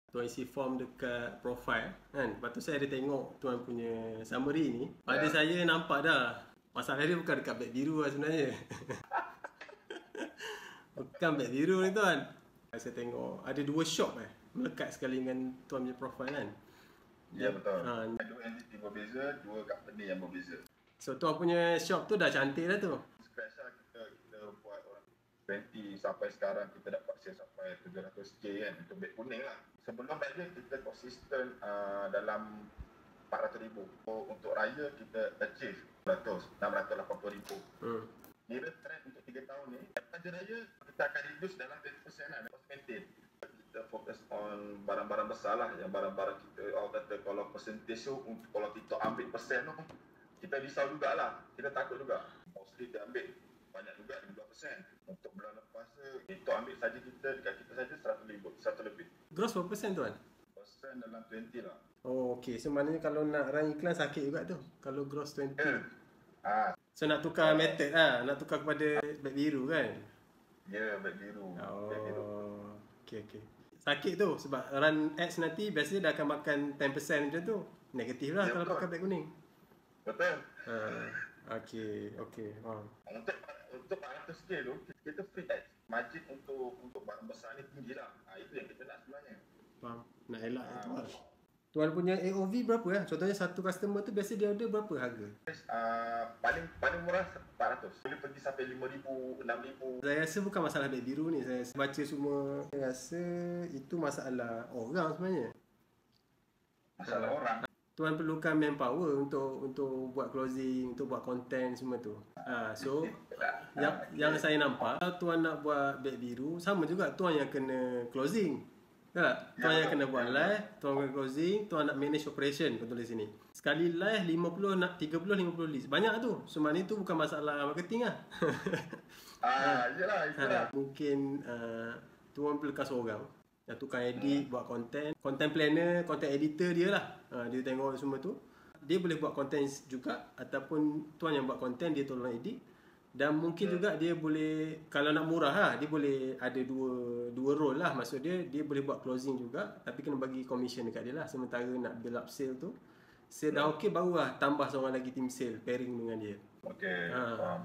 Tuan isi form dekat profile kan. Lepas tu saya ada tengok tuan punya summary ni. Pada saya nampak dah. Masalah dia bukan dekat beg biru lah sebenarnya. Bukan beg biru ni tuan. Saya tengok ada 2 shop melekat sekali dengan tuan punya profile kan. Ya betul. Dua entity berbeza, 2 company yang berbeza. So tuan punya shop tu dah cantik dah tu. Scratch lah kita buat orang 20 sampai sekarang kita dapat sale sampai 700k kan untuk beg kuning lah. Sebelum beg dia kita konsisten dalam 400,000. Untuk raya kita achieve 680,000. Kira trend untuk 3 tahun ni, lepas raya kita akan reduce dalam 20% lah, cost maintain. Kita fokus on barang-barang besar lah, yang barang-barang kita, orang kata kalau percentage tu, kalau kita ambil persen tu, kita risau jugalah, kita takut juga. Mostly kita ambil banyak juga 15%. Untuk bulan lepas tu, kita ambil saja kita, dekat kita saja 100 lebih. Gross berapa persen tuan? Persen dalam 20 lah. Oh okey, so maknanya kalau nak run iklan sakit juga tu, kalau gross 20. So nak tukar method lah, nak tukar kepada beg biru kan? Ya, beg biru. Oh, okey. Sakit tu sebab run ads nanti biasanya dah akan makan 10% macam tu. Negatif lah kalau pakai beg kuning. Betul. Okey. Untuk 400k tu, kita free ads. Margin untuk barang besar ni tinggi lah. Itu yang kita nak sebenarnya. Faham. Nak elak tu lah. Tuan punya AOV berapa ya? Contohnya satu customer tu biasa dia order berapa harga? Paling murah 400. Boleh pergi sampai 5,000, 6,000. Saya rasa bukan masalah beg biru ni. Saya baca semua. Saya rasa itu masalah orang sebenarnya. Masalah orang. Tuan perlukan manpower untuk buat closing, untuk buat content semua tu. So yang saya nampak, kalau tuan nak buat beg biru, sama juga tuan yang kena closing. Tak? Tuan yang kena buat live, tuan kena closing, tuan nak manage operation, kau tulis sini. Sekali live 50 leads. Banyak tu. So maknanya tu bukan masalah marketing lah. Yelah. Mungkin tuan perlukan seorang yang tukang edit, buat content planner, content editor dia lah. Dia tengok semua tu. Dia boleh buat content juga, ataupun tuan yang buat content dia tolong edit. Dan mungkin juga dia boleh, kalau nak murah lah, dia boleh ada dua role lah. Maksud dia boleh buat closing juga, tapi kena bagi commission dekat dia lah. Sementara nak build up sale tu, sale dah okey, barulah tambah seorang lagi team sale pairing dengan dia.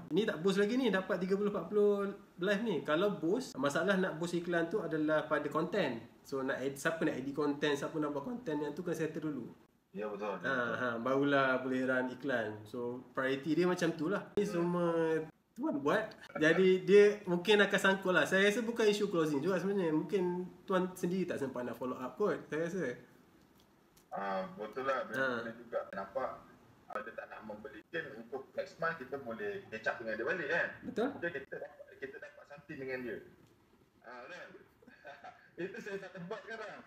Ni tak boost lagi ni, dapat 30-40 live ni. Kalau boost, masalah nak boost iklan tu adalah pada content. So siapa nak edit content, siapa nak buat content, yang tu kena settle dulu. Ya betul. Barulah boleh run iklan. So priority dia macam tu lah. Ni semua tuan buat. Jadi dia mungkin akan sangkut lah. Saya rasa bukan isu closing juga sebenarnya. Mungkin tuan sendiri tak sempat nak follow up kot, saya rasa. Betul lah. Boleh juga. Nampak dia tak nak membelikan, untuk next month kita boleh catch up dengan dia balik kan. Betul. Mungkin kita dapat something dengan dia. Kan? Itu saya tak buat sekarang.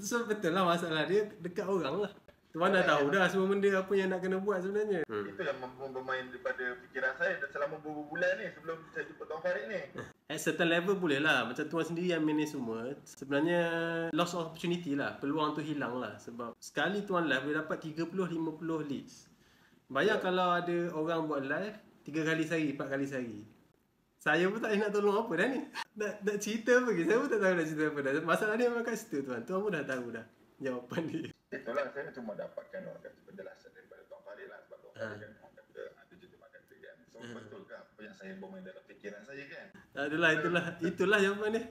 So betul lah, masalah dia dekat orang lah. Tuan dah tahu dah semua benda apa yang nak kena buat sebenarnya. Itu yang bermain daripada fikiran saya selama beberapa bulan ni sebelum saya jumpa Tuan Farid ni. At certain level boleh lah. Macam tuan sendiri yang manage semua. Sebenarnya loss of opportunity lah. Peluang tu hilang lah. Sebab sekali tuan live boleh dapat 30-50 leads. Bayang kalau ada orang buat live 3 kali sehari, 4 kali sehari. Saya pun tak nak tolong apa dah ni. Nak cerita apa ke? Saya pun tak tahu nak cerita apa dah. Masalah dia memang kat situ tuan. Tuan pun dah tahu dah jawapan dia. Itulah saya cuma dapatkan orang kata penjelasan daripada Tuan Farid lah. Sebab Tuan Farid kan orang kata ada je dia makan kan. So betul ke apa yang saya bermain dalam fikiran saya kan? Itulah jawapan dia.